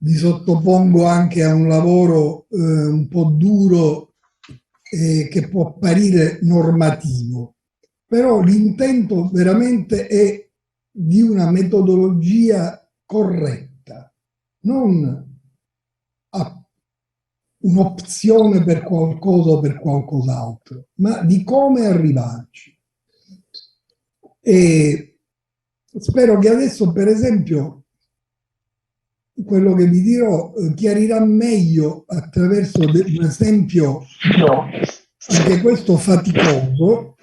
li sottopongo anche a un lavoro un po' duro che può apparire normativo, però l'intento veramente è di una metodologia corretta, non un'opzione per qualcosa o per qualcos'altro, ma di come arrivarci. E spero che adesso, per esempio, quello che vi dirò chiarirà meglio attraverso un esempio, anche questo faticoso,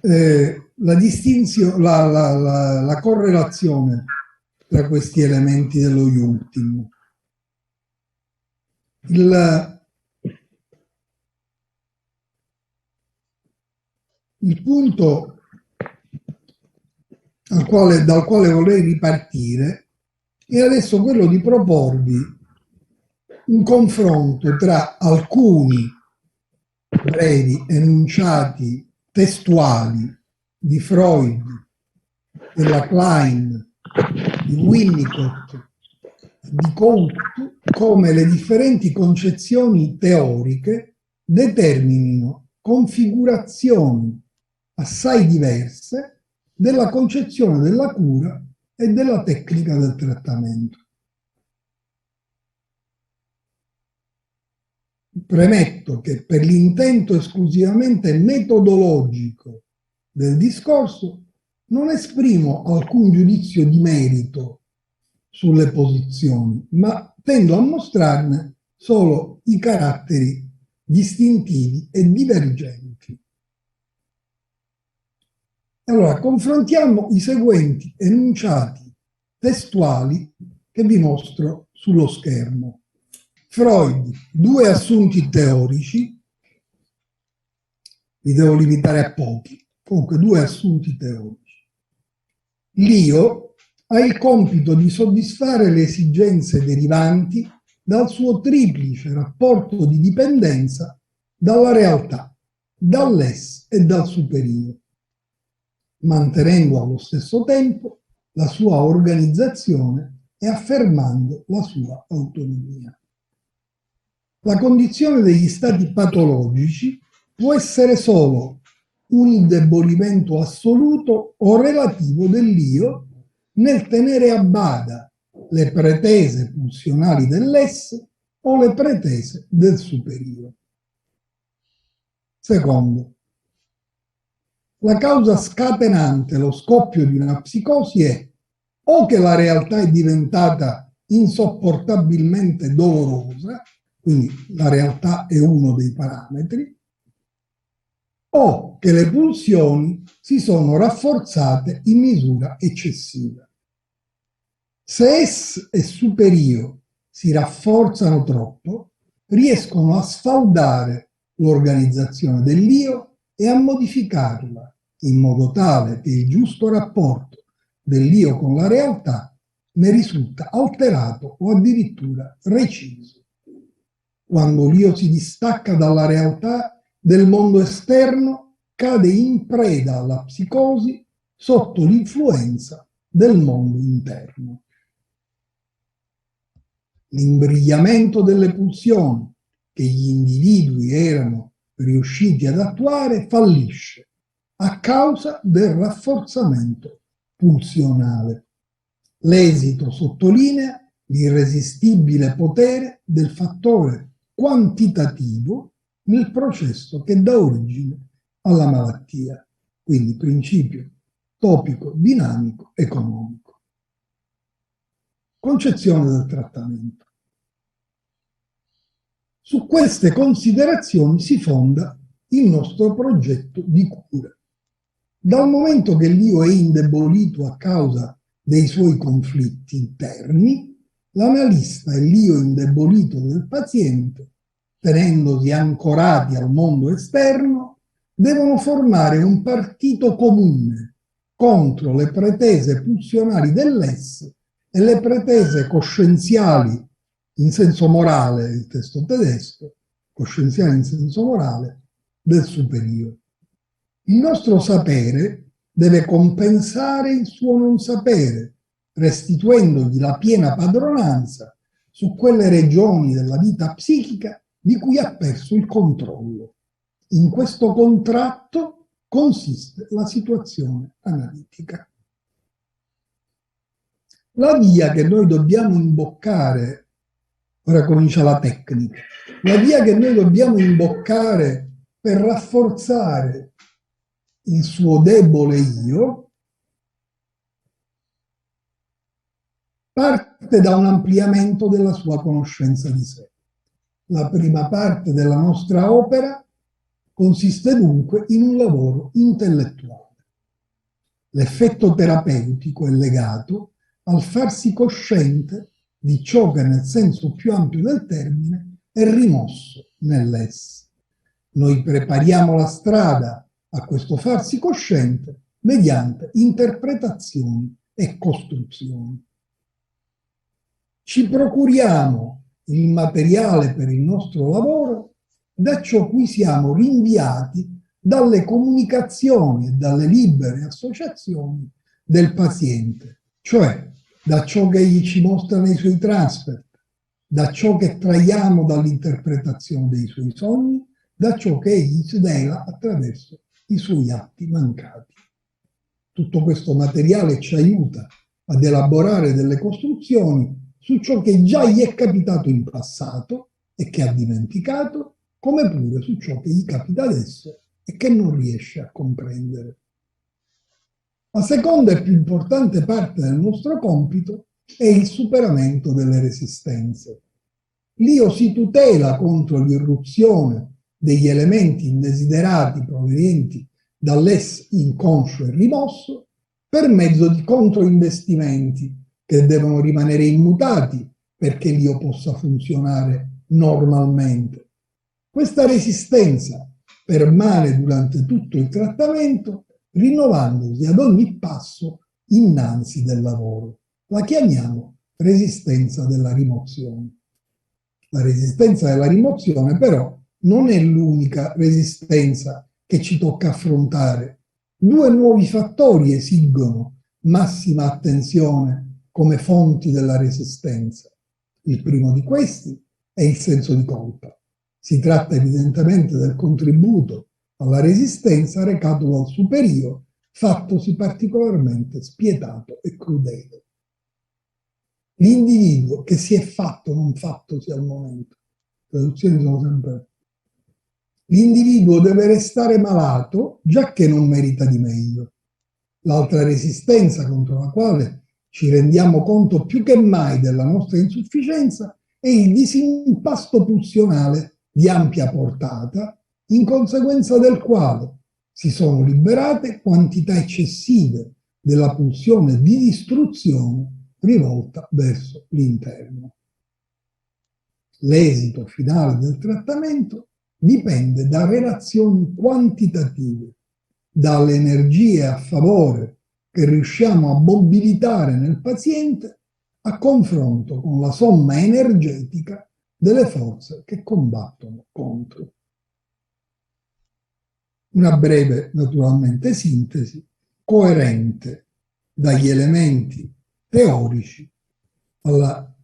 la distinzione, la correlazione tra questi elementi dello ultimo. Il punto dal quale vorrei ripartire è adesso quello di proporvi un confronto tra alcuni brevi enunciati testuali di Freud, della Klein, di Winnicott, di Coutu, come le differenti concezioni teoriche determinino configurazioni assai diverse della concezione della cura e della tecnica del trattamento. Premetto che per l'intento esclusivamente metodologico del discorso non esprimo alcun giudizio di merito sulle posizioni, ma tendo a mostrarne solo i caratteri distintivi e divergenti. Allora, confrontiamo i seguenti enunciati testuali che vi mostro sullo schermo. Freud, due assunti teorici, li devo limitare a pochi, comunque due assunti teorici. L'io ha il compito di soddisfare le esigenze derivanti dal suo triplice rapporto di dipendenza dalla realtà, dall'ess e dal superio, mantenendo allo stesso tempo la sua organizzazione e affermando la sua autonomia. La condizione degli stati patologici può essere solo un indebolimento assoluto o relativo dell'io nel tenere a bada le pretese pulsionali dell'ess o le pretese del superio. Secondo, la causa scatenante lo scoppio di una psicosi è o che la realtà è diventata insopportabilmente dolorosa, quindi la realtà è uno dei parametri, o che le pulsioni si sono rafforzate in misura eccessiva. Se ess e superio si rafforzano troppo, riescono a sfaldare l'organizzazione dell'io e a modificarla in modo tale che il giusto rapporto dell'io con la realtà ne risulta alterato o addirittura reciso. Quando l'io si distacca dalla realtà del mondo esterno, cade in preda alla psicosi sotto l'influenza del mondo interno. L'imbrigliamento delle pulsioni che gli individui erano riusciti ad attuare fallisce a causa del rafforzamento pulsionale. L'esito sottolinea l'irresistibile potere del fattore quantitativo nel processo che dà origine alla malattia, quindi principio topico dinamico economico. Concezione del trattamento. Su queste considerazioni si fonda il nostro progetto di cura. Dal momento che l'io è indebolito a causa dei suoi conflitti interni, l'analista e l'io indebolito del paziente, tenendosi ancorati al mondo esterno, devono formare un partito comune contro le pretese pulsionali dell'ess e le pretese coscienziali in senso morale, il testo tedesco, coscienziale in senso morale, del superio. Il nostro sapere deve compensare il suo non sapere restituendogli la piena padronanza su quelle regioni della vita psichica di cui ha perso il controllo. In questo contratto consiste la situazione analitica. La via che noi dobbiamo imboccare, ora comincia la tecnica, la via che noi dobbiamo imboccare per rafforzare il suo debole io parte da un ampliamento della sua conoscenza di sé. La prima parte della nostra opera consiste dunque in un lavoro intellettuale. L'effetto terapeutico è legato al farsi cosciente di ciò che nel senso più ampio del termine è rimosso nell'ess. Noi prepariamo la strada a questo farsi cosciente mediante interpretazioni e costruzioni. Ci procuriamo il materiale per il nostro lavoro da ciò cui siamo rinviati dalle comunicazioni e dalle libere associazioni del paziente, cioè da ciò che egli ci mostra nei suoi transfer, da ciò che traiamo dall'interpretazione dei suoi sogni, da ciò che egli svela attraverso i suoi atti mancati. Tutto questo materiale ci aiuta ad elaborare delle costruzioni su ciò che già gli è capitato in passato e che ha dimenticato, come pure su ciò che gli capita adesso e che non riesce a comprendere. La seconda e più importante parte del nostro compito è il superamento delle resistenze. L'io si tutela contro l'irruzione degli elementi indesiderati provenienti dall'ess inconscio e rimosso per mezzo di controinvestimenti che devono rimanere immutati perché l'io possa funzionare normalmente. Questa resistenza permane durante tutto il trattamento, rinnovandosi ad ogni passo innanzi del lavoro. La chiamiamo resistenza della rimozione. La resistenza della rimozione, però, non è l'unica resistenza che ci tocca affrontare. Due nuovi fattori esigono massima attenzione come fonti della resistenza. Il primo di questi è il senso di colpa. Si tratta evidentemente del contributo alla resistenza recato dal superio, fattosi particolarmente spietato e crudele. L'individuo che si è fatto non fattosi al momento. Le traduzioni sono sempre... L'individuo deve restare malato giacché non merita di meglio. L'altra resistenza contro la quale ci rendiamo conto più che mai della nostra insufficienza è il disimpasto pulsionale di ampia portata, in conseguenza del quale si sono liberate quantità eccessive della pulsione di distruzione rivolta verso l'interno. L'esito finale del trattamento dipende da relazioni quantitative, dalle energie a favore che riusciamo a mobilitare nel paziente a confronto con la somma energetica delle forze che combattono contro. Una breve, naturalmente, sintesi coerente dagli elementi teorici alle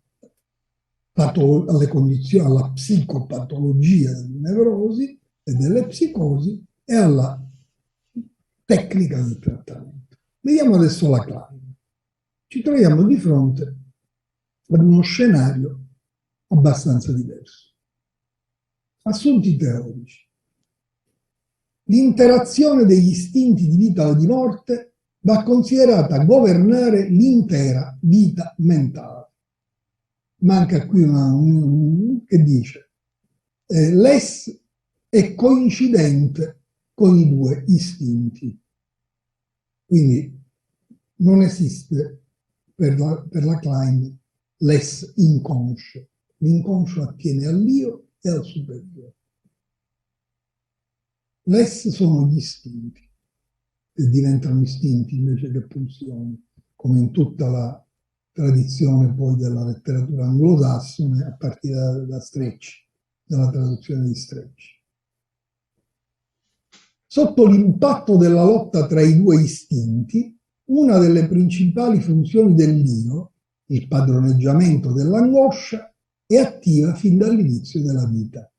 condizioni, alla psicopatologia delle nevrosi e delle psicosi e alla tecnica del trattamento. Vediamo adesso la Klein. Ci troviamo di fronte ad uno scenario abbastanza diverso. Assunti teorici. L'interazione degli istinti di vita o di morte va considerata governare l'intera vita mentale. Manca qui che dice l'ess è coincidente con i due istinti. Quindi non esiste per la Klein l'ess inconscio. L'inconscio attiene all'io e al superiore. L'ess sono gli istinti, che diventano istinti invece che pulsioni, come in tutta la tradizione poi della letteratura anglosassone a partire da Stretch, dalla traduzione di Stretch. Sotto l'impatto della lotta tra i due istinti, una delle principali funzioni dell'io, il padroneggiamento dell'angoscia, è attiva fin dall'inizio della vita.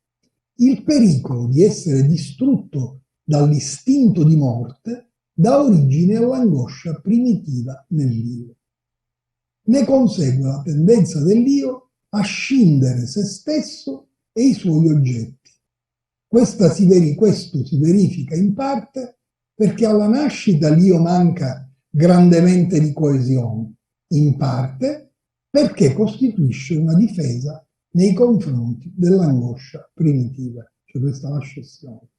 Il pericolo di essere distrutto dall'istinto di morte dà origine all'angoscia primitiva nell'io. Ne consegue la tendenza dell'io a scindere se stesso e i suoi oggetti. Questo si verifica in parte perché alla nascita l'io manca grandemente di coesione, in parte perché costituisce una difesa nei confronti dell'angoscia primitiva, cioè questa è la scissione.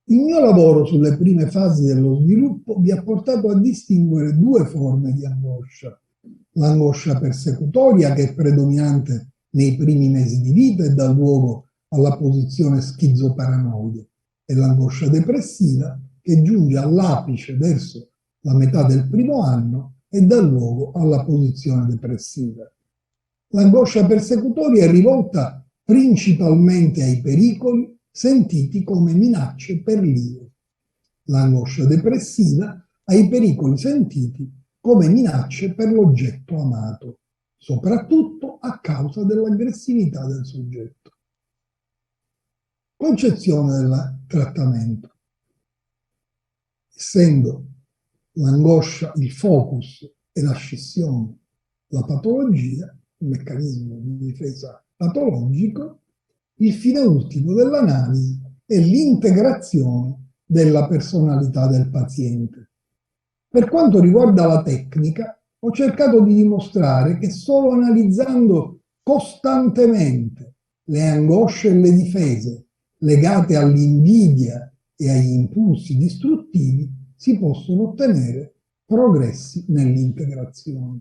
Il mio lavoro sulle prime fasi dello sviluppo mi ha portato a distinguere due forme di angoscia: l'angoscia persecutoria, che è predominante nei primi mesi di vita e dà luogo alla posizione schizoparanoide, e l'angoscia depressiva, che giunge all'apice verso la metà del primo anno e dà luogo alla posizione depressiva. L'angoscia persecutoria è rivolta principalmente ai pericoli sentiti come minacce per l'io. L'angoscia depressiva ai pericoli sentiti come minacce per l'oggetto amato, soprattutto a causa dell'aggressività del soggetto. Concezione del trattamento. Essendo l'angoscia il focus e la scissione la patologia, il meccanismo di difesa patologico, il fine ultimo dell'analisi è l'integrazione della personalità del paziente. Per quanto riguarda la tecnica, ho cercato di dimostrare che solo analizzando costantemente le angosce e le difese legate all'invidia e agli impulsi distruttivi si possono ottenere progressi nell'integrazione.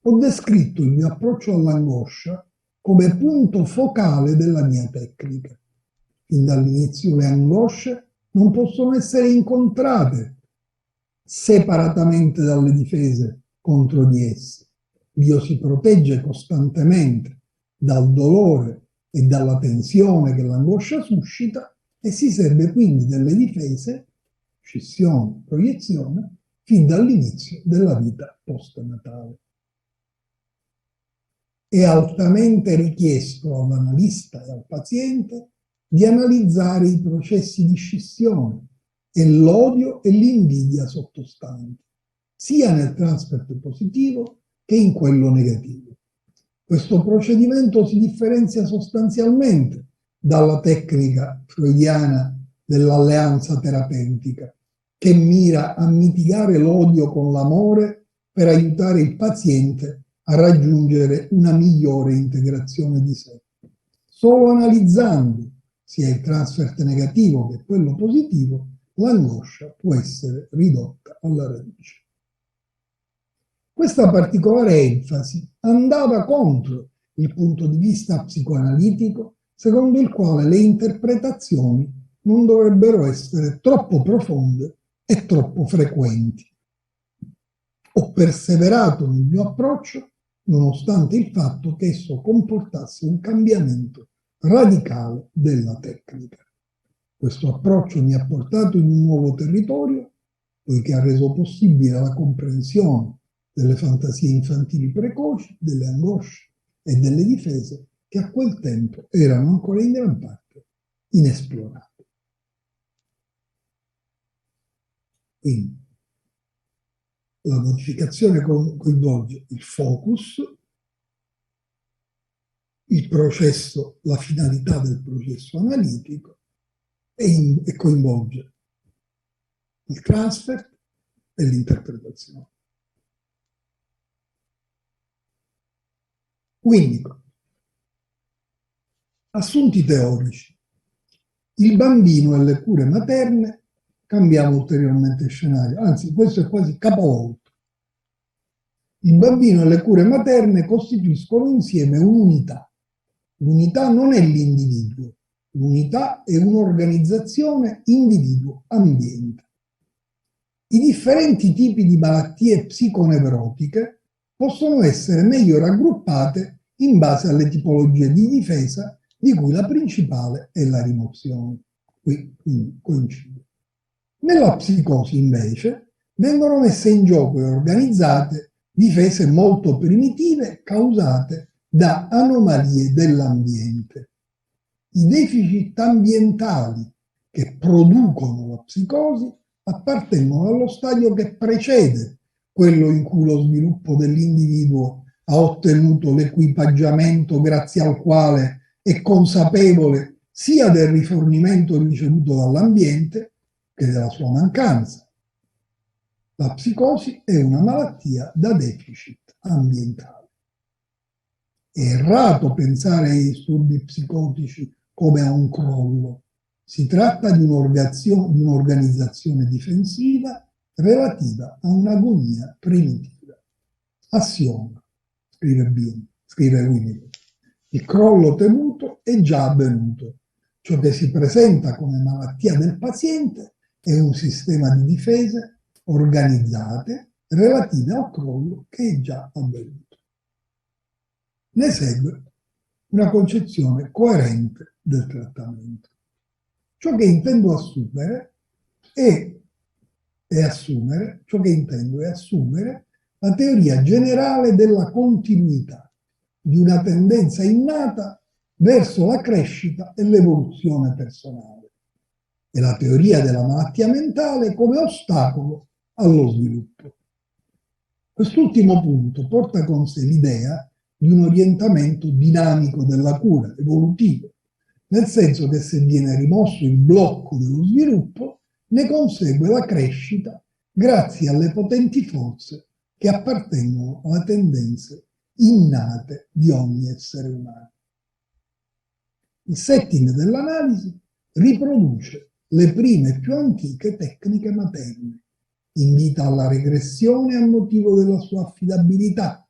Ho descritto il mio approccio all'angoscia come punto focale della mia tecnica. Fin dall'inizio le angosce non possono essere incontrate separatamente dalle difese contro di esse. L'io si protegge costantemente dal dolore e dalla tensione che l'angoscia suscita e si serve quindi delle difese, scissione, proiezione, fin dall'inizio della vita postnatale. È altamente richiesto all'analista e al paziente di analizzare i processi di scissione e l'odio e l'invidia sottostanti, sia nel transfert positivo che in quello negativo. Questo procedimento si differenzia sostanzialmente dalla tecnica freudiana dell'alleanza terapeutica, che mira a mitigare l'odio con l'amore per aiutare il paziente a raggiungere una migliore integrazione di sé. Solo analizzando sia il transfert negativo che quello positivo, l'angoscia può essere ridotta alla radice. Questa particolare enfasi andava contro il punto di vista psicoanalitico, secondo il quale le interpretazioni non dovrebbero essere troppo profonde e troppo frequenti. Ho perseverato nel mio approccio nonostante il fatto che esso comportasse un cambiamento radicale della tecnica. Questo approccio mi ha portato in un nuovo territorio, poiché ha reso possibile la comprensione delle fantasie infantili precoci, delle angosce e delle difese che a quel tempo erano ancora in gran parte inesplorate. Quindi, la modificazione coinvolge il focus, il processo, la finalità del processo analitico e coinvolge il transfer e l'interpretazione. Quindi, assunti teorici. Il bambino e le cure materne, cambiamo ulteriormente scenario, anzi questo è quasi capovolto. Il bambino e le cure materne costituiscono insieme un'unità. L'unità non è l'individuo, l'unità è un'organizzazione individuo-ambiente. I differenti tipi di malattie psiconevrotiche possono essere meglio raggruppate in base alle tipologie di difesa, di cui la principale è la rimozione. Qui quindi coincide. Nella psicosi, invece, vengono messe in gioco e organizzate difese molto primitive causate da anomalie dell'ambiente. I deficit ambientali che producono la psicosi appartengono allo stadio che precede quello in cui lo sviluppo dell'individuo ha ottenuto l'equipaggiamento grazie al quale è consapevole sia del rifornimento ricevuto dall'ambiente che della sua mancanza. La psicosi è una malattia da deficit ambientale. È errato pensare ai disturbi psicotici come a un crollo. Si tratta di un'organizzazione difensiva relativa a un'agonia primitiva. Assioma, scrive Winnicott. Il crollo temuto è già avvenuto. Ciò che si presenta come malattia del paziente è un sistema di difese organizzate relative al crollo che è già avvenuto. Ne segue una concezione coerente del trattamento. Ciò che intendo assumere ciò che intendo è assumere la teoria generale della continuità di una tendenza innata verso la crescita e l'evoluzione personale e la teoria della malattia mentale come ostacolo allo sviluppo. Quest'ultimo punto porta con sé l'idea di un orientamento dinamico della cura, evolutivo, nel senso che se viene rimosso il blocco dello sviluppo, ne consegue la crescita grazie alle potenti forze che appartengono alle tendenze innate di ogni essere umano. Il setting dell'analisi riproduce le prime e più antiche tecniche materne, invita alla regressione a motivo della sua affidabilità.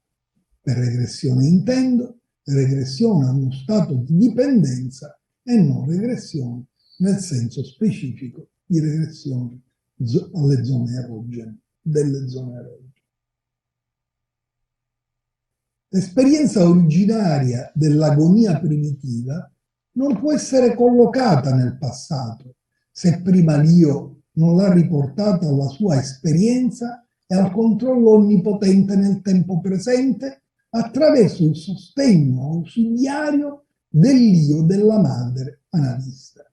Per regressione intendo regressione a uno stato di dipendenza e non regressione nel senso specifico di regressione alle zone erogene, delle zone erogene. L'esperienza originaria dell'agonia primitiva non può essere collocata nel passato se prima l'io non l'ha riportata alla sua esperienza e al controllo onnipotente nel tempo presente attraverso il sostegno ausiliario dell'io della madre analista.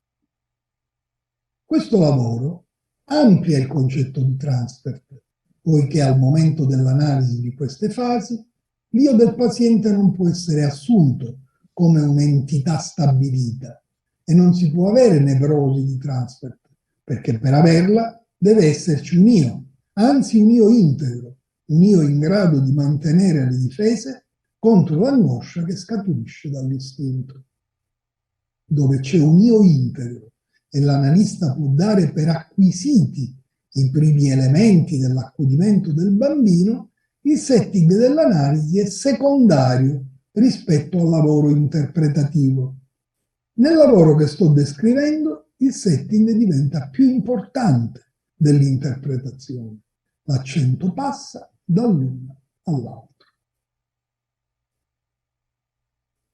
Questo lavoro amplia il concetto di transfert, poiché al momento dell'analisi di queste fasi l'io del paziente non può essere assunto come un'entità stabilita e non si può avere nevrosi di transfert, perché per averla deve esserci un io, anzi un io integro, un io in grado di mantenere le difese contro l'angoscia che scaturisce dall'istinto. Dove c'è un io integro e l'analista può dare per acquisiti i primi elementi dell'accudimento del bambino, il setting dell'analisi è secondario rispetto al lavoro interpretativo. Nel lavoro che sto descrivendo, il setting diventa più importante dell'interpretazione. L'accento passa dall'una all'altra.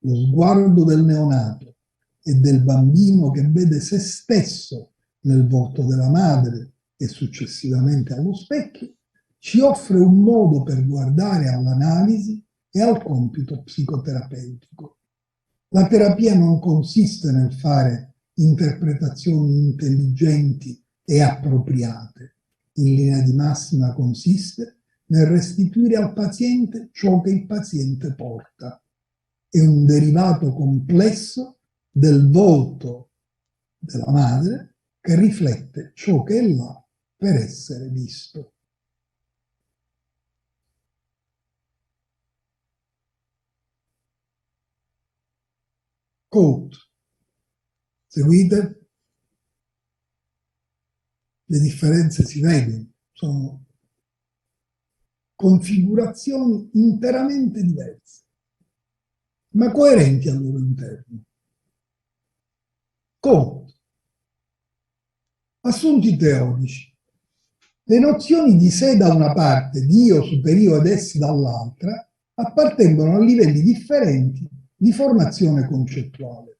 Lo sguardo del neonato e del bambino che vede se stesso nel volto della madre e successivamente allo specchio ci offre un modo per guardare all'analisi e al compito psicoterapeutico. La terapia non consiste nel fare interpretazioni intelligenti e appropriate. In linea di massima consiste nel restituire al paziente ciò che il paziente porta. È un derivato complesso del volto della madre che riflette ciò che è là per essere visto. Quote. Seguite? Le differenze si vedono, sono configurazioni interamente diverse, ma coerenti al loro interno. Quote. Assunti teorici. Le nozioni di sé da una parte, di io superiore ad essi dall'altra, appartengono a livelli differenti di formazione concettuale.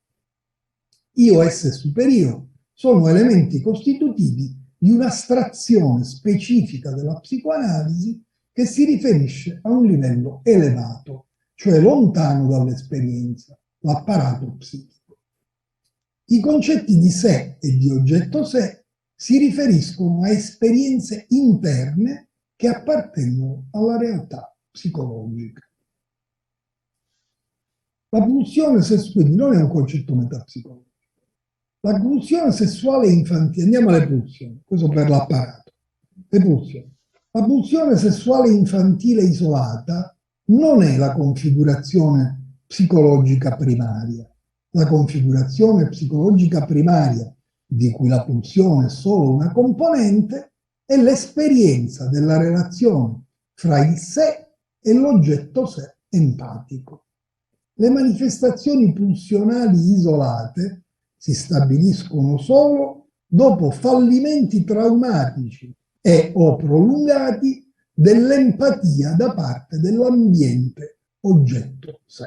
Io, esse superiore sono elementi costitutivi di un'astrazione specifica della psicoanalisi che si riferisce a un livello elevato, cioè lontano dall'esperienza, l'apparato psichico. I concetti di sé e di oggetto sé si riferiscono a esperienze interne che appartengono alla realtà psicologica. La pulsione sessuale non è un concetto metapsicologico. La pulsione sessuale infantile, andiamo alle pulsioni, questo per l'apparato. Le pulsioni. La pulsione sessuale infantile isolata non è la configurazione psicologica primaria. La configurazione psicologica primaria, di cui la pulsione è solo una componente, è l'esperienza della relazione fra il sé e l'oggetto sé empatico. Le manifestazioni pulsionali isolate si stabiliscono solo dopo fallimenti traumatici e o prolungati dell'empatia da parte dell'ambiente oggetto sé.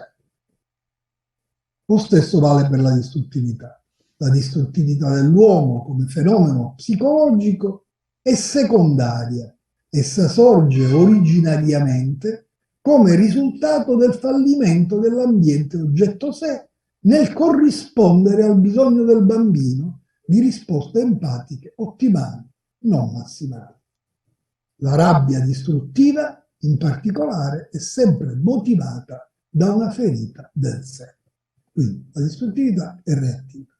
Lo stesso vale per la distruttività. La distruttività dell'uomo come fenomeno psicologico è secondaria. Essa sorge originariamente come risultato del fallimento dell'ambiente oggetto sé nel corrispondere al bisogno del bambino di risposte empatiche ottimali, non massimali. La rabbia distruttiva, in particolare, è sempre motivata da una ferita del sé. Quindi la distruttività è reattiva.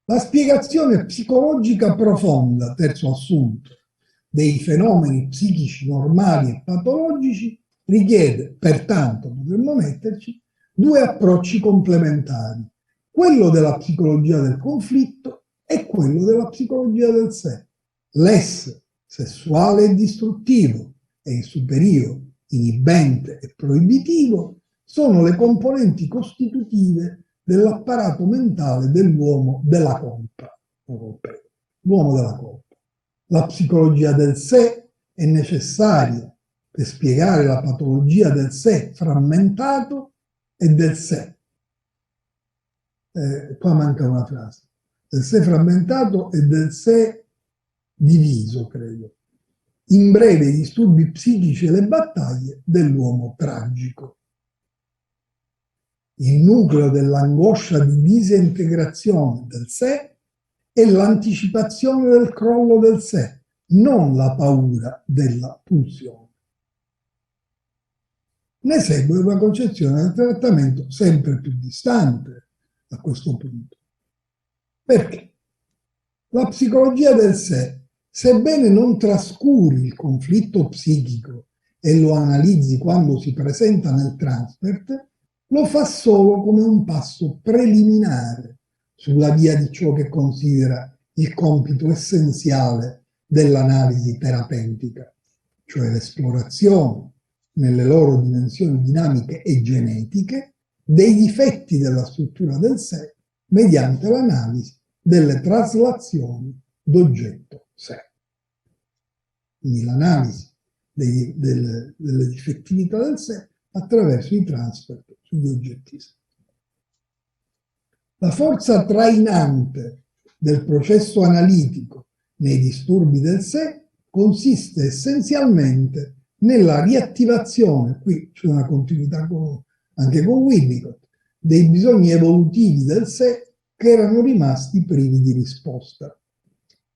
La spiegazione psicologica profonda, terzo assunto, dei fenomeni psichici normali e patologici richiede, pertanto, potremmo metterci, due approcci complementari, quello della psicologia del conflitto e quello della psicologia del sé. L'esse sessuale e distruttivo e il superio inibente e proibitivo sono le componenti costitutive dell'apparato mentale dell'uomo della colpa. L'uomo della colpa. La psicologia del sé è necessaria per spiegare la patologia del sé frammentato e del sé. Qua manca una frase. Del sé frammentato e del sé diviso, credo. In breve, i disturbi psichici e le battaglie dell'uomo tragico. Il nucleo dell'angoscia di disintegrazione del sé è l'anticipazione del crollo del sé, non la paura della pulsione. Ne segue una concezione del trattamento sempre più distante a questo punto. Perché? La psicologia del sé, sebbene non trascuri il conflitto psichico e lo analizzi quando si presenta nel transfert, lo fa solo come un passo preliminare sulla via di ciò che considera il compito essenziale dell'analisi terapeutica, cioè l'esplorazione, nelle loro dimensioni dinamiche e genetiche, dei difetti della struttura del sé mediante l'analisi delle traslazioni d'oggetto sé. Quindi l'analisi delle difettività del sé attraverso i transfer sugli oggetti sé. La forza trainante del processo analitico nei disturbi del sé consiste essenzialmente nella riattivazione, qui c'è una continuità anche con Winnicott, dei bisogni evolutivi del sé che erano rimasti privi di risposta.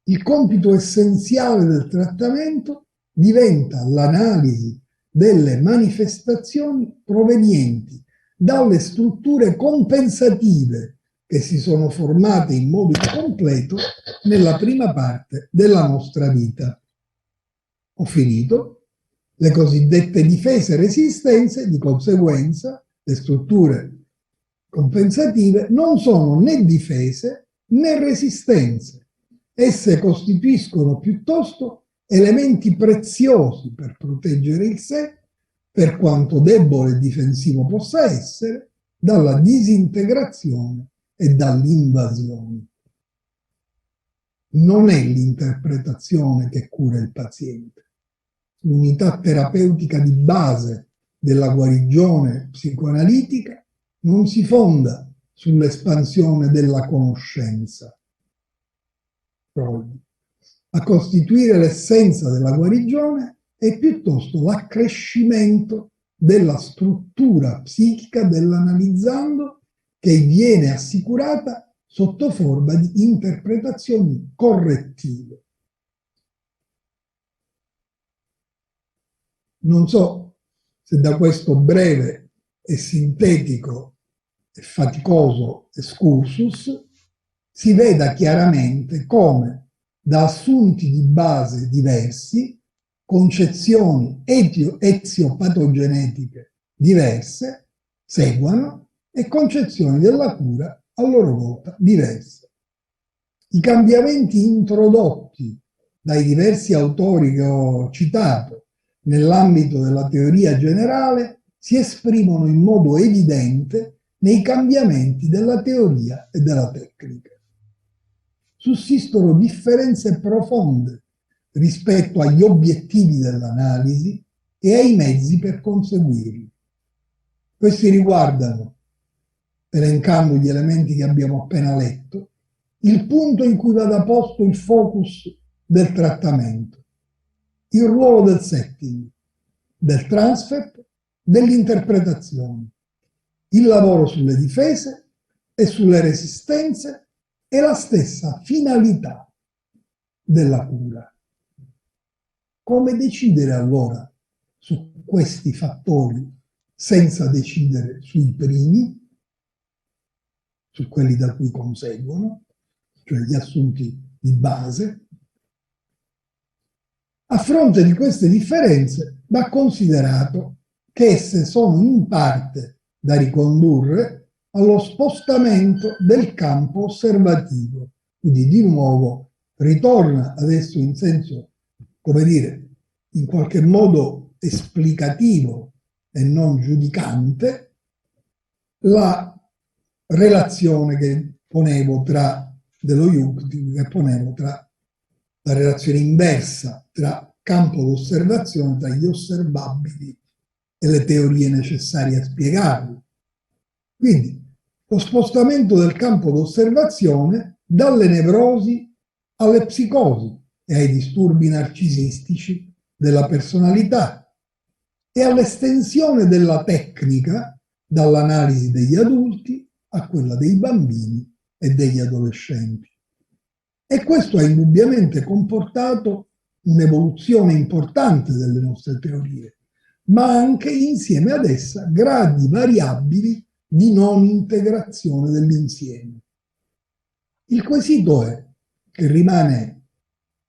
Il compito essenziale del trattamento diventa l'analisi delle manifestazioni provenienti dalle strutture compensative che si sono formate in modo incompleto nella prima parte della nostra vita. Ho finito. Le cosiddette difese e resistenze, di conseguenza, le strutture compensative non sono né difese né resistenze. Esse costituiscono piuttosto elementi preziosi per proteggere il sé, per quanto debole e difensivo possa essere, dalla disintegrazione e dall'invasione. Non è l'interpretazione che cura il paziente. L'unità terapeutica di base della guarigione psicoanalitica non si fonda sull'espansione della conoscenza. Freud. A costituire l'essenza della guarigione è piuttosto l'accrescimento della struttura psichica dell'analizzando che viene assicurata sotto forma di interpretazioni correttive. Non so se da questo breve e sintetico e faticoso excursus si veda chiaramente come da assunti di base diversi, concezioni eziopatogenetiche diverse seguano e concezioni della cura a loro volta diverse. I cambiamenti introdotti dai diversi autori che ho citato nell'ambito della teoria generale si esprimono in modo evidente nei cambiamenti della teoria e della tecnica. Sussistono differenze profonde rispetto agli obiettivi dell'analisi e ai mezzi per conseguirli. Questi riguardano, elencando gli elementi che abbiamo appena letto, il punto in cui vada posto il focus del trattamento, il ruolo del setting, del transfer, dell'interpretazione, il lavoro sulle difese e sulle resistenze e la stessa finalità della cura. Come decidere allora su questi fattori senza decidere sui primi, su quelli da cui conseguono, cioè gli assunti di base? A fronte di queste differenze va considerato che esse sono in parte da ricondurre allo spostamento del campo osservativo. Quindi di nuovo ritorna adesso in senso, come dire, in qualche modo esplicativo e non giudicante, la relazione che ponevo tra dello Jung, che ponevo tra la relazione inversa tra campo d'osservazione, tra gli osservabili e le teorie necessarie a spiegarli. Quindi lo spostamento del campo d'osservazione dalle nevrosi alle psicosi e ai disturbi narcisistici della personalità e all'estensione della tecnica dall'analisi degli adulti a quella dei bambini e degli adolescenti. E questo ha indubbiamente comportato un'evoluzione importante delle nostre teorie, ma anche insieme ad essa gradi variabili di non integrazione dell'insieme. Il quesito è, che rimane,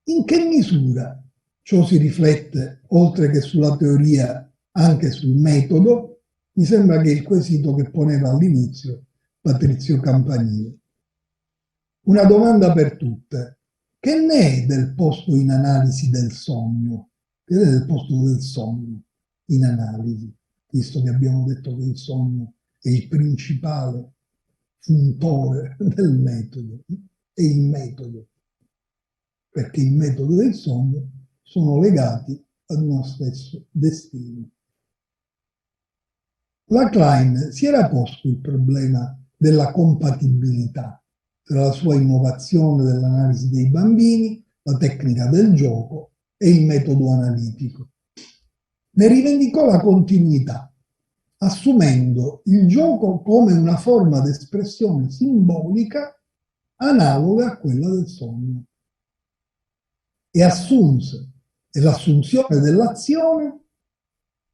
in che misura ciò si riflette, oltre che sulla teoria, anche sul metodo? Mi sembra che il quesito che poneva all'inizio Patrizio Campanile. Una domanda per tutte. Che ne è del posto in analisi del sogno? Che ne è del posto del sogno in analisi? Visto che abbiamo detto che il sogno è il principale funtore del metodo. È il metodo. Perché il metodo e il sogno sono legati ad uno stesso destino. La Klein si era posto il problema della compatibilità tra la sua innovazione dell'analisi dei bambini, la tecnica del gioco e il metodo analitico. Ne rivendicò la continuità, assumendo il gioco come una forma di espressione simbolica analoga a quella del sogno. E assunse, e l'assunzione dell'azione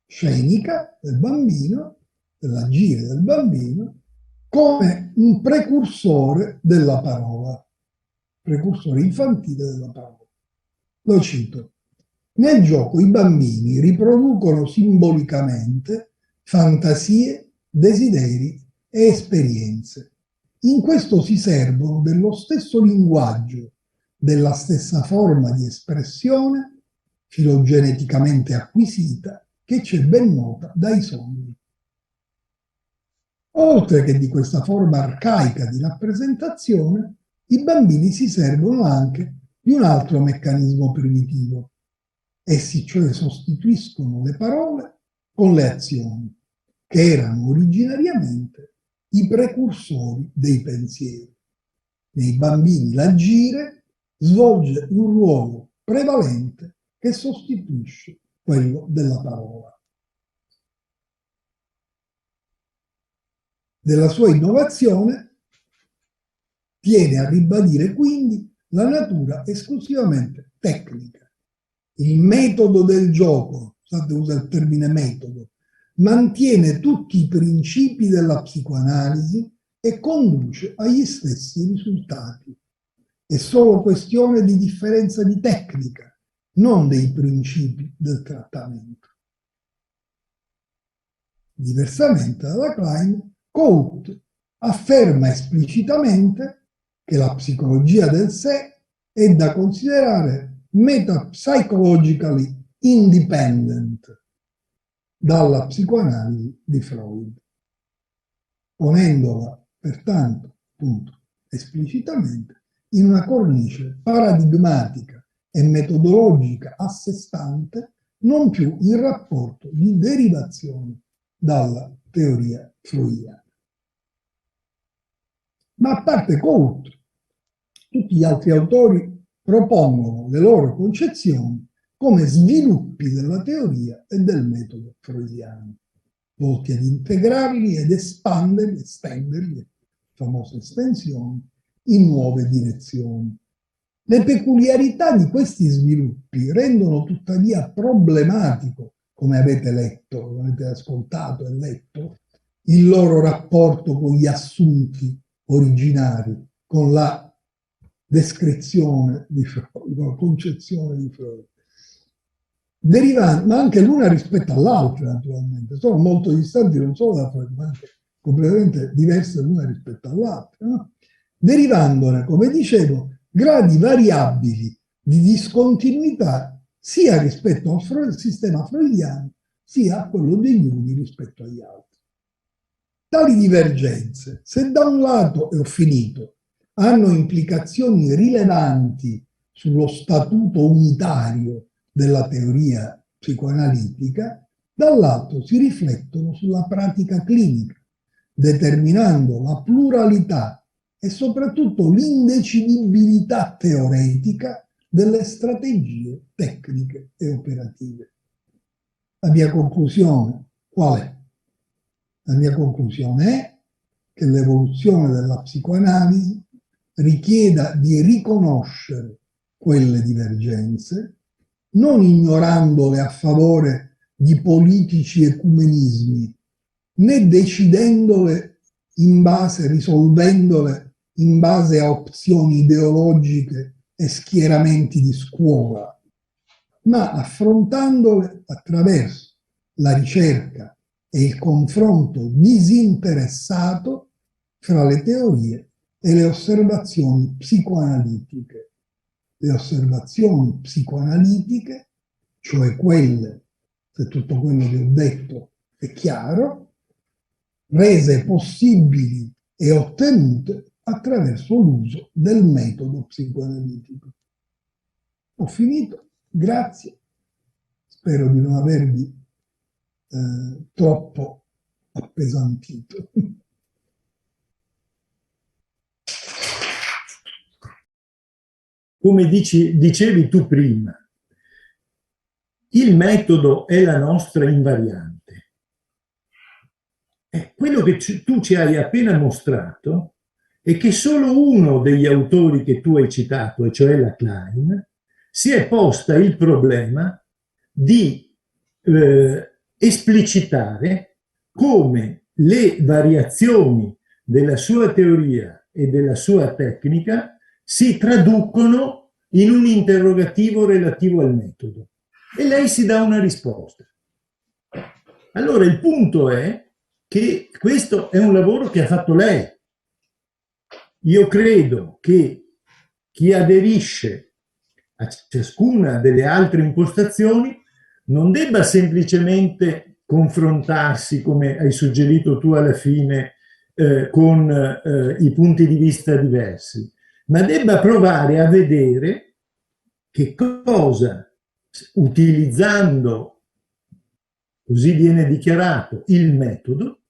scenica del bambino, dell'agire del bambino, come un precursore della parola, precursore infantile della parola. Lo cito. Nel gioco i bambini riproducono simbolicamente fantasie, desideri e esperienze. In questo si servono dello stesso linguaggio, della stessa forma di espressione filogeneticamente acquisita che c'è ben nota dai sogni. Oltre che di questa forma arcaica di rappresentazione, i bambini si servono anche di un altro meccanismo primitivo. Essi cioè sostituiscono le parole con le azioni, che erano originariamente i precursori dei pensieri. Nei bambini l'agire svolge un ruolo prevalente che sostituisce quello della parola. Della sua innovazione tiene a ribadire quindi la natura esclusivamente tecnica. Il metodo del gioco, scusate, usa il termine metodo, mantiene tutti i principi della psicoanalisi e conduce agli stessi risultati. È solo questione di differenza di tecnica, non dei principi del trattamento. Diversamente dalla Klein, Coates afferma esplicitamente che la psicologia del sé è da considerare metapsychologically independent dalla psicoanalisi di Freud, ponendola pertanto, appunto, esplicitamente in una cornice paradigmatica e metodologica a sé stante, non più in rapporto di derivazione dalla teoria freudiana. Ma a parte Coates, tutti gli altri autori propongono le loro concezioni come sviluppi della teoria e del metodo freudiano, volti ad integrarli ed estenderli, famose estensioni, in nuove direzioni. Le peculiarità di questi sviluppi rendono tuttavia problematico, come avete letto, come avete ascoltato e letto, il loro rapporto con gli assunti originari, con la descrizione di Freud, con la concezione di Freud. Derivanti, ma anche l'una rispetto all'altra, naturalmente, sono molto distanti non solo da Freud, ma anche completamente diverse l'una rispetto all'altra, no? Derivandone, come dicevo, gradi variabili di discontinuità sia rispetto al sistema freudiano, sia a quello degli uni rispetto agli altri. Tali divergenze, se da un lato, e ho finito, hanno implicazioni rilevanti sullo statuto unitario della teoria psicoanalitica, dall'altro si riflettono sulla pratica clinica, determinando la pluralità e soprattutto l'indecidibilità teoretica delle strategie tecniche e operative. La mia conclusione qual è? La mia conclusione è che l'evoluzione della psicoanalisi richieda di riconoscere quelle divergenze, non ignorandole a favore di politici ecumenismi, né decidendole in base, risolvendole in base a opzioni ideologiche e schieramenti di scuola, ma affrontandole attraverso la ricerca e il confronto disinteressato fra le teorie e le osservazioni psicoanalitiche. Le osservazioni psicoanalitiche, cioè quelle, se tutto quello che ho detto è chiaro, rese possibili e ottenute attraverso l'uso del metodo psicoanalitico. Ho finito, grazie, spero di non avervi troppo appesantito. Come dicevi tu prima, il metodo è la nostra invariante. Quello che tu ci hai appena mostrato è che solo uno degli autori che tu hai citato, e cioè la Klein, si è posta il problema di esplicitare come le variazioni della sua teoria e della sua tecnica si traducono in un interrogativo relativo al metodo. E lei si dà una risposta. Allora il punto è che questo è un lavoro che ha fatto lei. Io credo che chi aderisce a ciascuna delle altre impostazioni non debba semplicemente confrontarsi, come hai suggerito tu alla fine, con i punti di vista diversi, ma debba provare a vedere che cosa, utilizzando, così viene dichiarato, il metodo,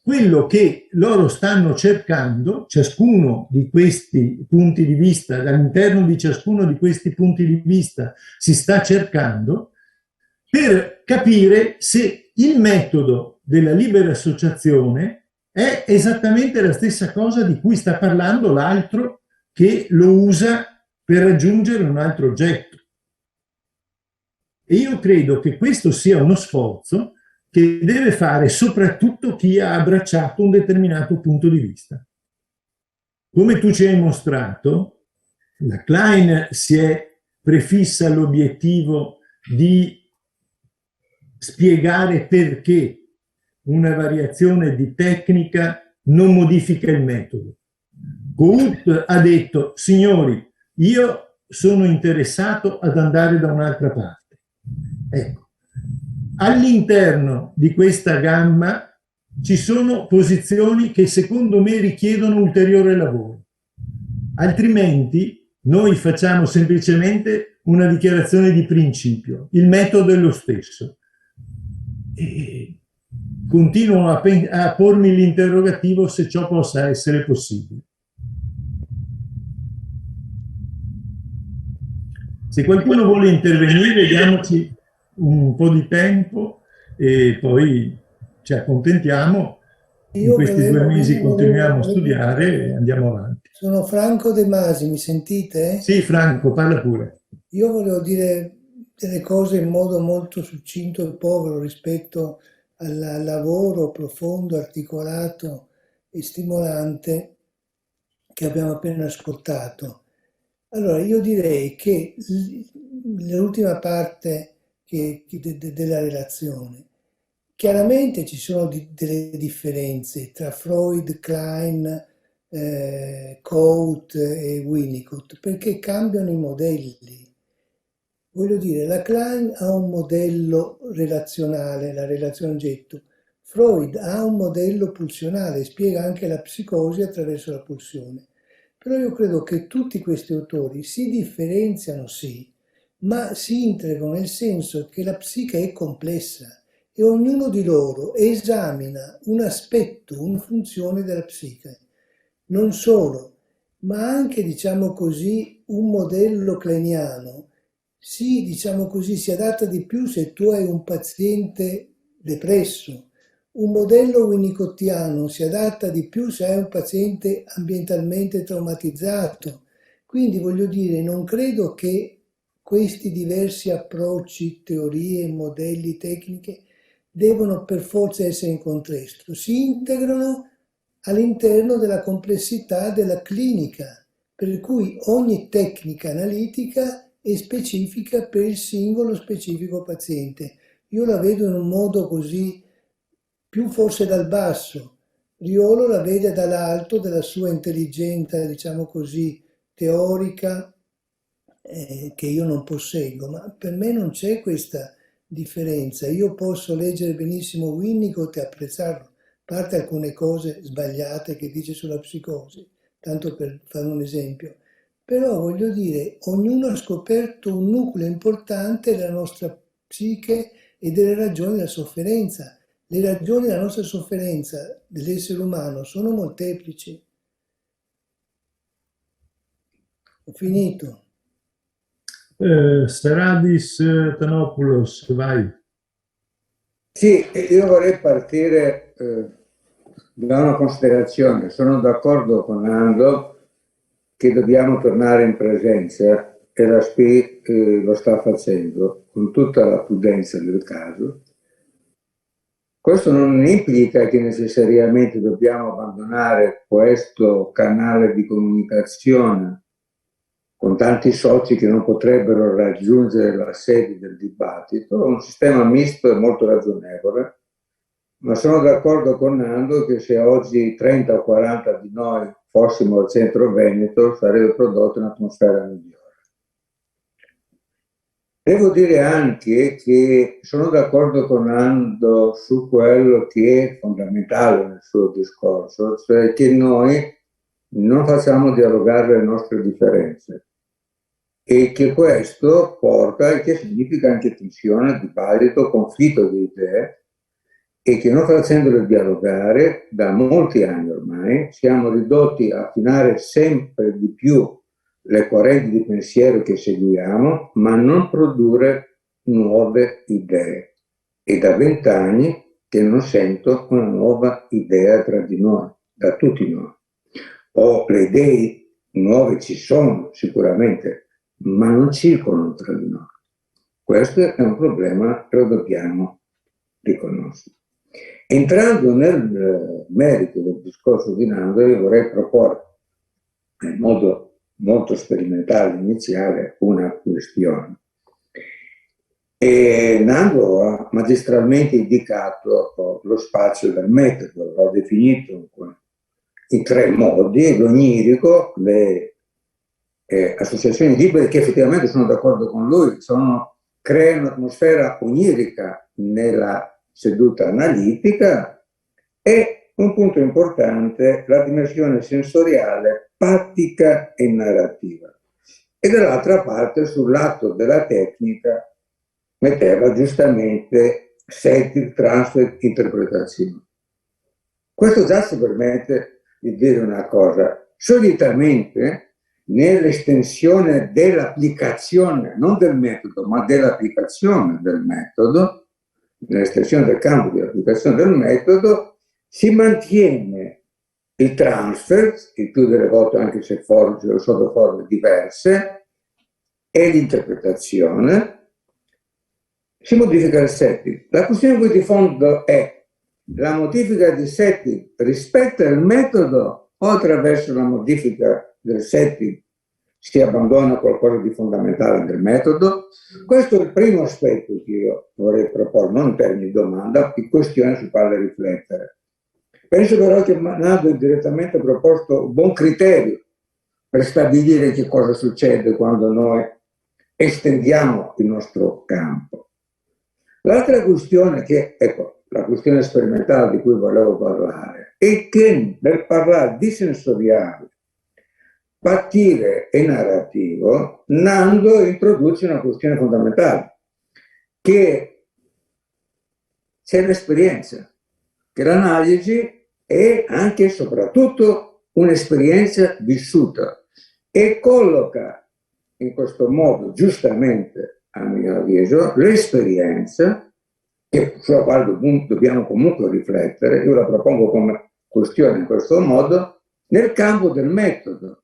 quello che loro stanno cercando, ciascuno di questi punti di vista, all'interno di ciascuno di questi punti di vista si sta cercando, per capire se il metodo della libera associazione è esattamente la stessa cosa di cui sta parlando l'altro che lo usa per raggiungere un altro oggetto. E io credo che questo sia uno sforzo che deve fare soprattutto chi ha abbracciato un determinato punto di vista. Come tu ci hai mostrato, la Klein si è prefissa l'obiettivo di spiegare perché una variazione di tecnica non modifica il metodo. Goethe ha detto: signori, io sono interessato ad andare da un'altra parte. Ecco, all'interno di questa gamma ci sono posizioni che secondo me richiedono ulteriore lavoro. Altrimenti noi facciamo semplicemente una dichiarazione di principio. Il metodo è lo stesso. E continuo a pormi l'interrogativo se ciò possa essere possibile. Se qualcuno vuole intervenire, diamoci un po' di tempo e poi ci accontentiamo. In questi 2 mesi continuiamo a studiare e andiamo avanti. Sono Franco De Masi, mi sentite? Sì, Franco, parla pure. Io volevo dire delle cose in modo molto succinto e povero rispetto al lavoro profondo, articolato e stimolante che abbiamo appena ascoltato. Allora, io direi che l'ultima parte della relazione, chiaramente ci sono delle differenze tra Freud, Klein, Coate e Winnicott, perché cambiano i modelli. Voglio dire, la Klein ha un modello relazionale, la relazione oggetto. Freud ha un modello pulsionale, spiega anche la psicosi attraverso la pulsione. Però io credo che tutti questi autori si differenziano, sì, ma si integrano nel senso che la psiche è complessa e ognuno di loro esamina un aspetto, una funzione della psiche. Non solo, ma anche, diciamo così, un modello kleiniano si, diciamo così, si adatta di più se tu hai un paziente depresso. Un modello winnicottiano si adatta di più se hai un paziente ambientalmente traumatizzato. Quindi voglio dire, non credo che questi diversi approcci, teorie, modelli, tecniche devono per forza essere in contrasto. Si integrano all'interno della complessità della clinica, per cui ogni tecnica analitica è specifica per il singolo specifico paziente. Io la vedo in un modo così, più forse dal basso. Riolo la vede dall'alto della sua intelligenza, diciamo così, teorica, che io non posseggo, ma per me non c'è questa differenza. Io posso leggere benissimo Winnicott e apprezzarlo, a parte alcune cose sbagliate che dice sulla psicosi, tanto per fare un esempio. Però voglio dire, ognuno ha scoperto un nucleo importante della nostra psiche e delle ragioni della sofferenza. Le ragioni della nostra sofferenza dell'essere umano sono molteplici. Ho finito. Saradis Tanopoulos, vai. Sì, io vorrei partire da una considerazione. Sono d'accordo con Nando che dobbiamo tornare in presenza e la SPI lo sta facendo con tutta la prudenza del caso. Questo non implica che necessariamente dobbiamo abbandonare questo canale di comunicazione con tanti soci che non potrebbero raggiungere la sede del dibattito. Un sistema misto è molto ragionevole, ma sono d'accordo con Nando che se oggi 30 o 40 di noi fossimo al centro Veneto sarebbe prodotta un'atmosfera migliore. Devo dire anche che sono d'accordo con Nando su quello che è fondamentale nel suo discorso, cioè che noi non facciamo dialogare le nostre differenze e che questo porta, e che significa anche tensione, dibattito, conflitto di idee, e che non facendole dialogare da molti anni ormai siamo ridotti a affinare sempre di più le correnti di pensiero che seguiamo, ma non produrre nuove idee. E da 20 anni che non sento una nuova idea tra di noi, da tutti noi. O le idee nuove ci sono sicuramente, ma non circolano tra di noi. Questo è un problema che lo dobbiamo riconoscere. Entrando nel merito del discorso di Nando, io vorrei proporre in modo molto sperimentale iniziale una questione. E Nando ha magistralmente indicato lo spazio del metodo, l'ho definito in 3 modi: l'onirico, le associazioni libere, che effettivamente sono d'accordo con lui, creano un'atmosfera onirica nella seduta analitica, e un punto importante, la dimensione sensoriale, pattica e narrativa. E dall'altra parte, sul lato della tecnica, metteva giustamente setting, transfer, interpretazione. Questo già ci permette di dire una cosa: solitamente nell'estensione dell'applicazione, non del metodo, ma dell'applicazione del metodo, nell'estensione del campo di applicazione del metodo, si mantiene il transfer, il più delle volte anche se sotto forme diverse, e l'interpretazione. Si modifica il setting. La questione qui di fondo è la modifica di setting rispetto al metodo, o attraverso la modifica del setting si abbandona qualcosa di fondamentale del metodo. Questo è il primo aspetto che io vorrei proporre, non in termini di domanda, in questione su quale riflettere. Penso però che Nando ha direttamente proposto un buon criterio per stabilire che cosa succede quando noi estendiamo il nostro campo. L'altra questione, che ecco, la questione sperimentale di cui volevo parlare, è che nel parlare di sensoriale, patire e narrativo, Nando introduce una questione fondamentale, che c'è l'esperienza, che l'analisi è anche e soprattutto un'esperienza vissuta, e colloca in questo modo, giustamente a mio avviso, l'esperienza, sulla quale dobbiamo comunque riflettere, io la propongo come questione in questo modo, nel campo del metodo.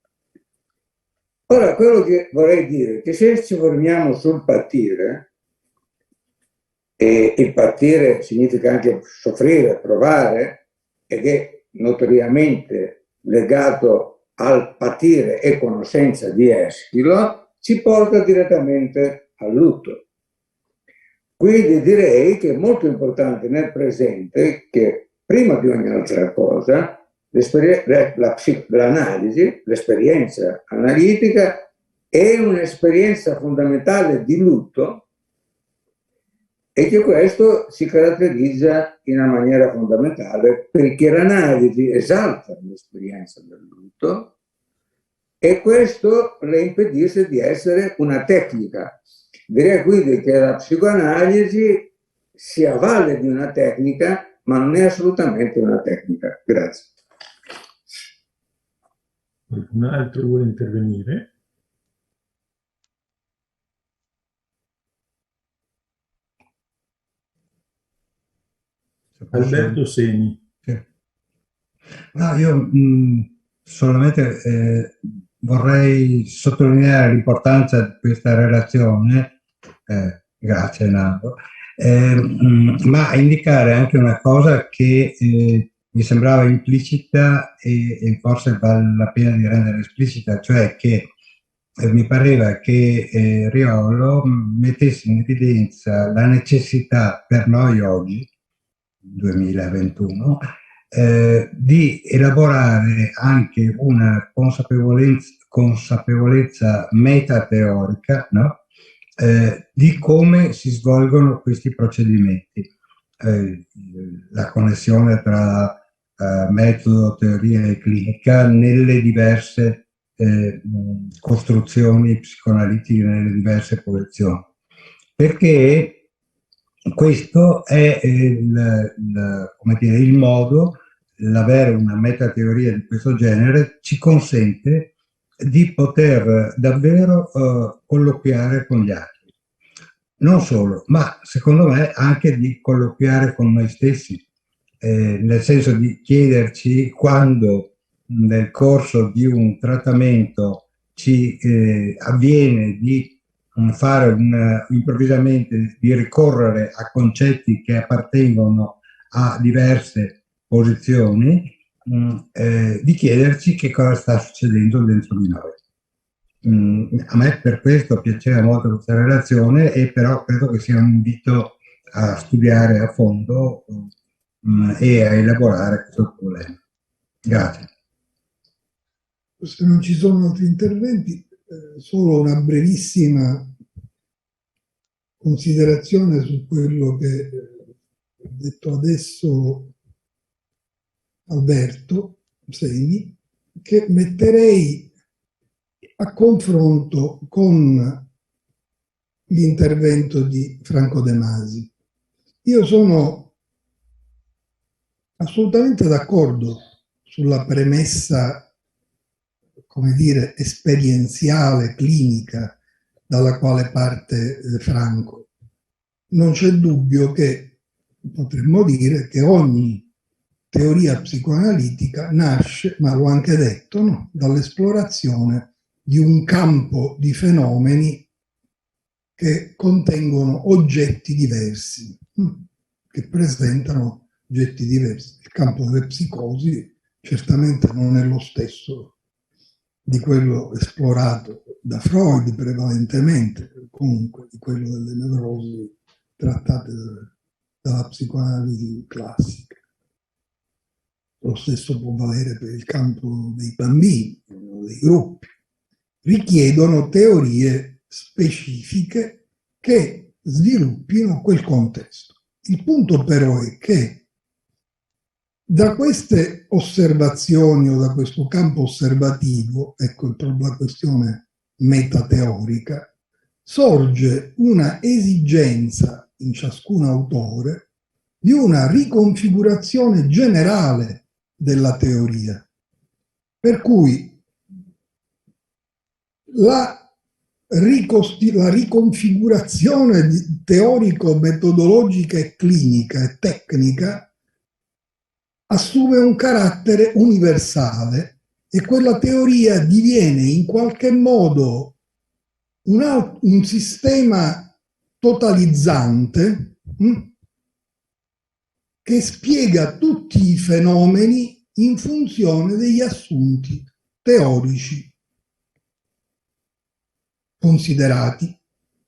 Ora, quello che vorrei dire è che se ci fermiamo sul patire, e il patire significa anche soffrire, provare, ed è notoriamente legato al patire e conoscenza di Eschilo, ci porta direttamente al lutto. Quindi direi che è molto importante nel presente che prima di ogni altra cosa l'analisi, l'esperienza analitica è un'esperienza fondamentale di lutto, e che questo si caratterizza in una maniera fondamentale perché l'analisi esalta l'esperienza del lutto, e questo le impedisce di essere una tecnica. Direi quindi che la psicoanalisi si avvale di una tecnica, ma non è assolutamente una tecnica. Grazie. Qualcun altro vuole intervenire? Alberto Seni. Sì. No, io solamente vorrei sottolineare l'importanza di questa relazione, grazie Nando, ma indicare anche una cosa che mi sembrava implicita e forse vale la pena di rendere esplicita, cioè che mi pareva che Riolo mettesse in evidenza la necessità per noi oggi, 2021, di elaborare anche una consapevolezza metateorica, no? Di come si svolgono questi procedimenti, la connessione tra metodo, teoria e clinica nelle diverse costruzioni psicoanalitiche, nelle diverse posizioni, perché questo è come dire, il modo, l'avere una metateoria di questo genere ci consente di poter davvero colloquiare con gli altri. Non solo, ma secondo me anche di colloquiare con noi stessi, nel senso di chiederci quando nel corso di un trattamento ci avviene di fare improvvisamente di ricorrere a concetti che appartengono a diverse posizioni, di chiederci che cosa sta succedendo dentro di noi. A me per questo piaceva molto questa relazione, e però credo che sia un invito a studiare a fondo e a elaborare questo problema. Grazie. Se non ci sono altri interventi, solo una brevissima considerazione su quello che ha detto adesso Alberto Semi, che metterei a confronto con l'intervento di Franco De Masi. Io sono assolutamente d'accordo sulla premessa, come dire, esperienziale, clinica, dalla quale parte Franco. Non c'è dubbio che potremmo dire che ogni teoria psicoanalitica nasce, ma l'ho anche detto, no? Dall'esplorazione di un campo di fenomeni che contengono oggetti diversi, che presentano oggetti diversi. Il campo delle psicosi certamente non è lo stesso di quello esplorato da Freud prevalentemente, comunque di quello delle nevrosi trattate dalla psicoanalisi classica. Lo stesso può valere per il campo dei bambini, dei gruppi. Richiedono teorie specifiche che sviluppino quel contesto. Il punto però è che da queste osservazioni o da questo campo osservativo, ecco la questione metateorica, sorge una esigenza in ciascun autore di una riconfigurazione generale della teoria, per cui la riconfigurazione teorico-metodologica e clinica e tecnica assume un carattere universale e quella teoria diviene in qualche modo un sistema totalizzante che spiega tutti i fenomeni in funzione degli assunti teorici considerati,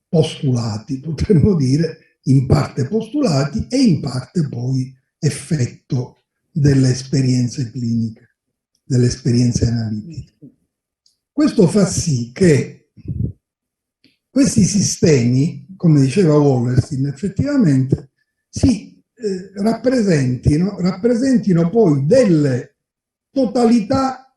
postulati, potremmo dire, in parte postulati e in parte poi effetto delle esperienze cliniche, delle esperienze analitiche. Questo fa sì che questi sistemi, come diceva Wallerstein, effettivamente rappresentino poi delle totalità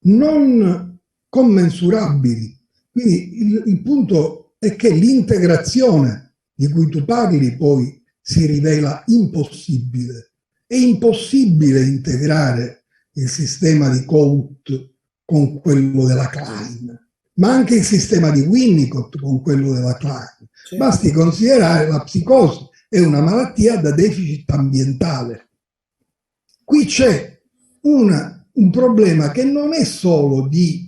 non commensurabili. Quindi il punto è che l'integrazione di cui tu parli poi si rivela impossibile. È impossibile integrare il sistema di Cout con quello della Klein, ma anche il sistema di Winnicott con quello della Klein. Basti considerare la psicosi è una malattia da deficit ambientale. Qui c'è un problema che non è solo di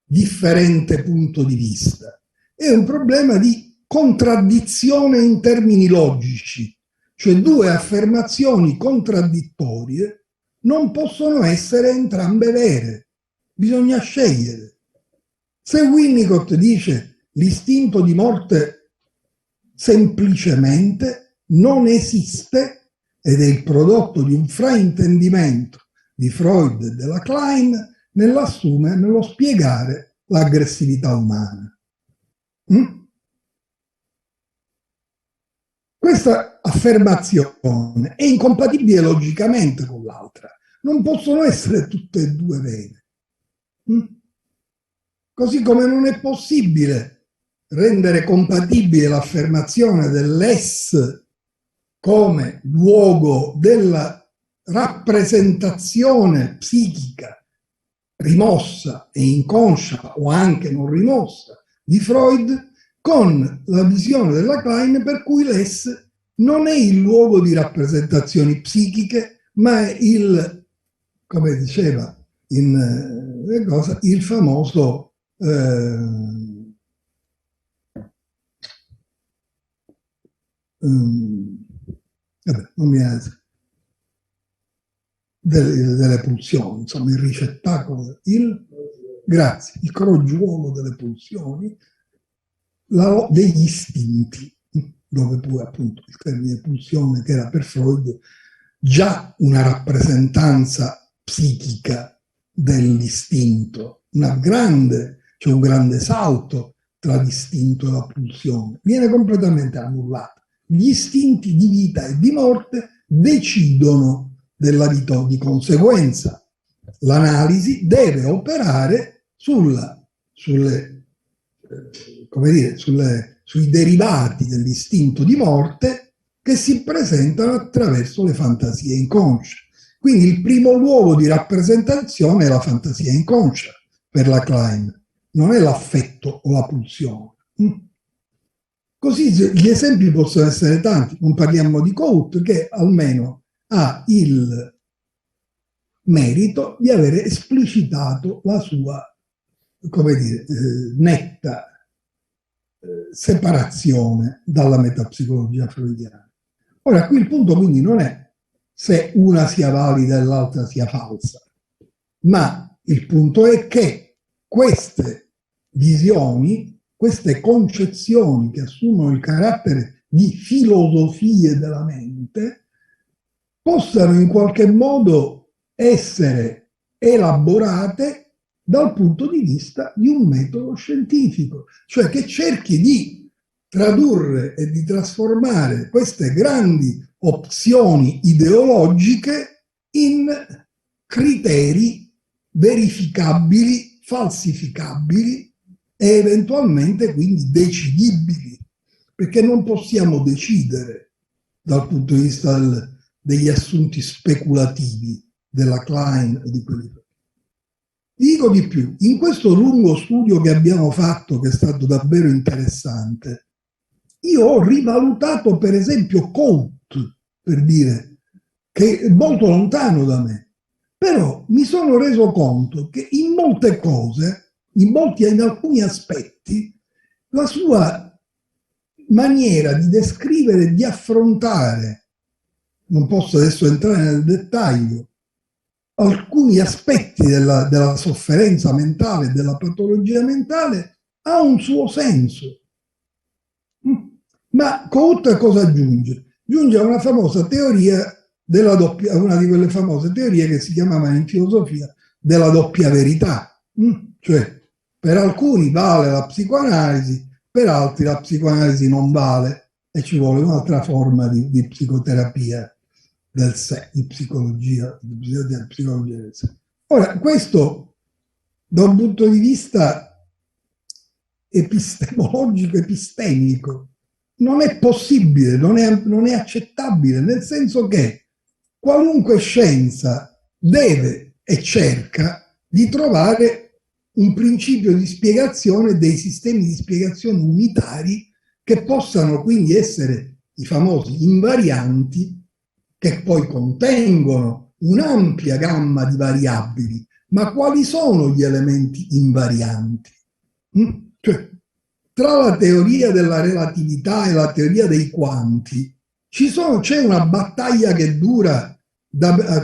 differente punto di vista, è un problema di contraddizione in termini logici, cioè due affermazioni contraddittorie non possono essere entrambe vere, bisogna scegliere. Se Winnicott dice l'istinto di morte semplicemente non esiste ed è il prodotto di un fraintendimento di Freud e della Klein, nello spiegare l'aggressività umana. Questa affermazione è incompatibile logicamente con l'altra. Non possono essere tutte e due vere. Così come non è possibile rendere compatibile l'affermazione dell'ess come luogo della rappresentazione psichica rimossa e inconscia o anche non rimossa di Freud, con la visione della Klein per cui l'ess non è il luogo di rappresentazioni psichiche, ma è il, come diceva il famoso vabbè, non mi è, delle pulsioni, insomma il ricettacolo, grazie, il crogiuolo delle pulsioni, degli istinti, dove pure appunto il termine pulsione, che era per Freud già una rappresentanza psichica dell'istinto, c'è un grande salto tra l'istinto e la pulsione, viene completamente annullato. Gli istinti di vita e di morte decidono della vita, di conseguenza l'analisi deve operare sui derivati dell'istinto di morte che si presentano attraverso le fantasie inconsce. Quindi il primo luogo di rappresentazione è la fantasia inconscia per la Klein, non è l'affetto o la pulsione. Così gli esempi possono essere tanti, non parliamo di Coates che almeno ha il merito di avere esplicitato la sua, come dire, netta separazione dalla metapsicologia freudiana. Ora, qui il punto quindi non è se una sia valida e l'altra sia falsa, ma il punto è che queste visioni, queste concezioni che assumono il carattere di filosofie della mente, possano in qualche modo essere elaborate dal punto di vista di un metodo scientifico, cioè che cerchi di tradurre e di trasformare queste grandi opzioni ideologiche in criteri verificabili, falsificabili e eventualmente quindi decidibili, perché non possiamo decidere dal punto di vista degli assunti speculativi della Klein e di quelli. Dico di più, in questo lungo studio che abbiamo fatto, che è stato davvero interessante, io ho rivalutato per esempio Coates, per dire, che è molto lontano da me, però mi sono reso conto che in molte cose, in alcuni aspetti, la sua maniera di descrivere e di affrontare, non posso adesso entrare nel dettaglio, alcuni aspetti della sofferenza mentale, della patologia mentale, ha un suo senso. Ma Coates cosa aggiunge? Giunge a una famosa teoria una di quelle famose teorie che si chiamava in filosofia della doppia verità. Cioè, per alcuni vale la psicoanalisi, per altri la psicoanalisi non vale e ci vuole un'altra forma di psicoterapia del sé, di psicologia del sé. Ora, questo da un punto di vista epistemologico, epistemico, non è possibile, non è accettabile, nel senso che qualunque scienza deve e cerca di trovare un principio di spiegazione dei sistemi di spiegazione unitari che possano quindi essere i famosi invarianti, che poi contengono un'ampia gamma di variabili. Ma quali sono gli elementi invarianti? Cioè, tra la teoria della relatività e la teoria dei quanti c'è una battaglia che dura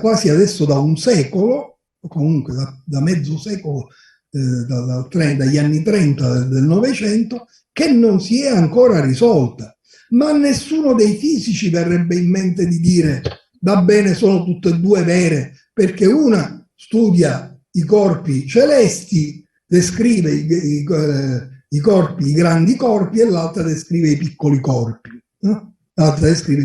quasi adesso da un secolo, o comunque da mezzo secolo, dagli anni 30 del Novecento, che non si è ancora risolta. Ma a nessuno dei fisici verrebbe in mente di dire va bene, sono tutte e due vere, perché una studia i corpi celesti, descrive i corpi, i grandi corpi, e l'altra descrive i piccoli corpi. L'altra descrive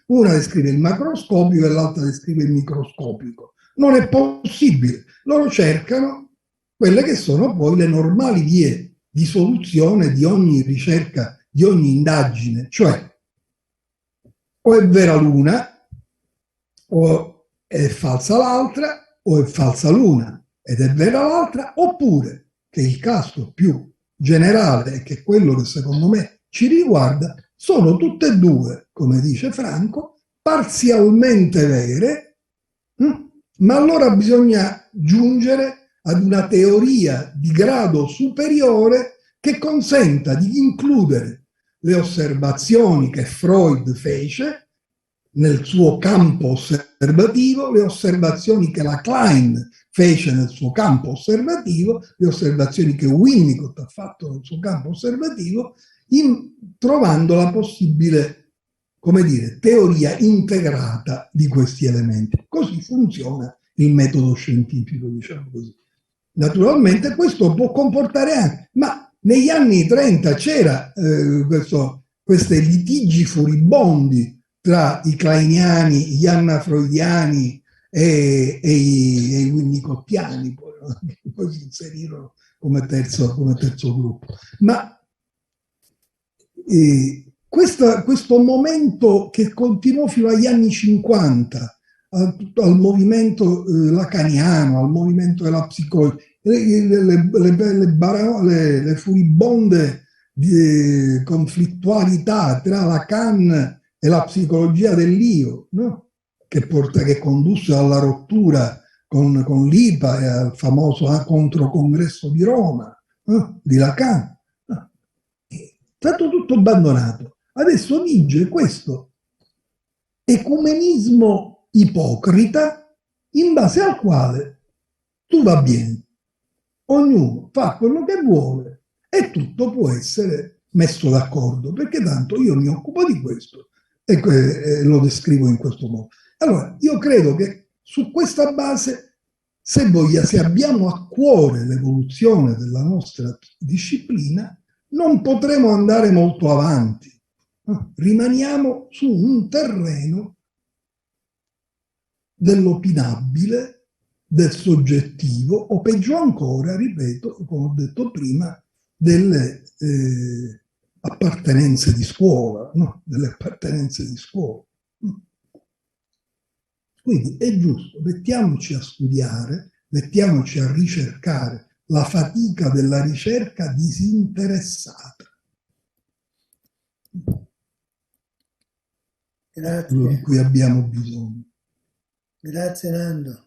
una descrive il macroscopico e l'altra descrive il microscopico. Non è possibile. Loro cercano quelle che sono poi le normali vie di soluzione di ogni ricerca, di ogni indagine, cioè o è vera l'una, o è falsa l'altra, o è falsa l'una ed è vera l'altra, oppure, che è il caso più generale e che è quello che secondo me ci riguarda, sono tutte e due, come dice Franco, parzialmente vere, ma allora bisogna giungere ad una teoria di grado superiore che consenta di includere le osservazioni che Freud fece nel suo campo osservativo, le osservazioni che la Klein fece nel suo campo osservativo, le osservazioni che Winnicott ha fatto nel suo campo osservativo, trovando la possibile, come dire, teoria integrata di questi elementi. Così funziona il metodo scientifico, diciamo così. Naturalmente questo può comportare anche, ma negli anni 30 c'era questi litigi furibondi tra i kleiniani, gli annafreudiani e i winnicottiani, poi si inserirono come terzo gruppo. Ma questo momento che continuò fino agli anni 50, al movimento lacaniano, al movimento della psicologia, le furibonde conflittualità tra Lacan e la psicologia dell'io, no? che condusse alla rottura con l'IPA e al famoso controcongresso di Roma, no? di Lacan. No? È stato tutto abbandonato. Adesso vige questo ecumenismo ipocrita in base al quale tu va bene, ognuno fa quello che vuole e tutto può essere messo d'accordo, perché tanto io mi occupo di questo e lo descrivo in questo modo. Allora, io credo che su questa base, se abbiamo a cuore l'evoluzione della nostra disciplina, non potremo andare molto avanti. Rimaniamo su un terreno dell'opinabile, del soggettivo, o peggio ancora, ripeto, come ho detto prima, delle appartenenze di scuola, no? Delle appartenenze di scuola. Quindi è giusto, mettiamoci a studiare, mettiamoci a ricercare la fatica della ricerca disinteressata. Grazie. Di cui abbiamo bisogno. Grazie Nando.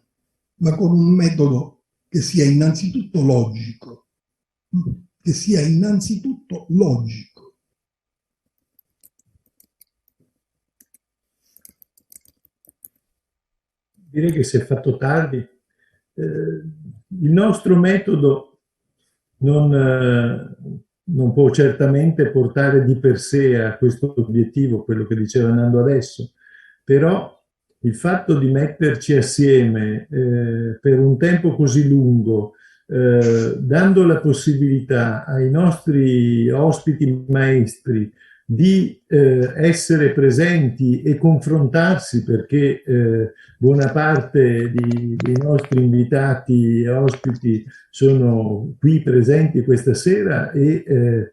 Ma con un metodo che sia innanzitutto logico. Che sia innanzitutto logico. Direi che si è fatto tardi. Il nostro metodo non può certamente portare di per sé a questo obiettivo, quello che diceva Nando adesso, però il fatto di metterci assieme per un tempo così lungo, dando la possibilità ai nostri ospiti maestri di essere presenti e confrontarsi, perché buona parte dei nostri invitati e ospiti sono qui presenti questa sera e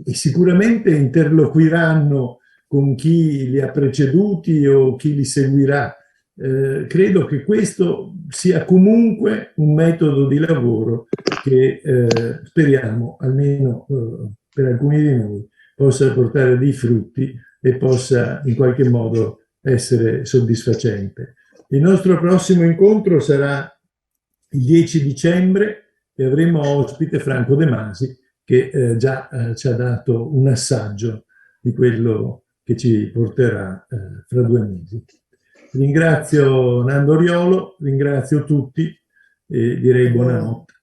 sicuramente interloquiranno con chi li ha preceduti o chi li seguirà. Credo che questo sia comunque un metodo di lavoro che speriamo, almeno per alcuni di noi, possa portare dei frutti e possa in qualche modo essere soddisfacente. Il nostro prossimo incontro sarà il 10 dicembre e avremo ospite Franco De Masi, che già ci ha dato un assaggio di quello che ci porterà fra 2 mesi. Ringrazio Nando Oriolo, ringrazio tutti e direi buonanotte.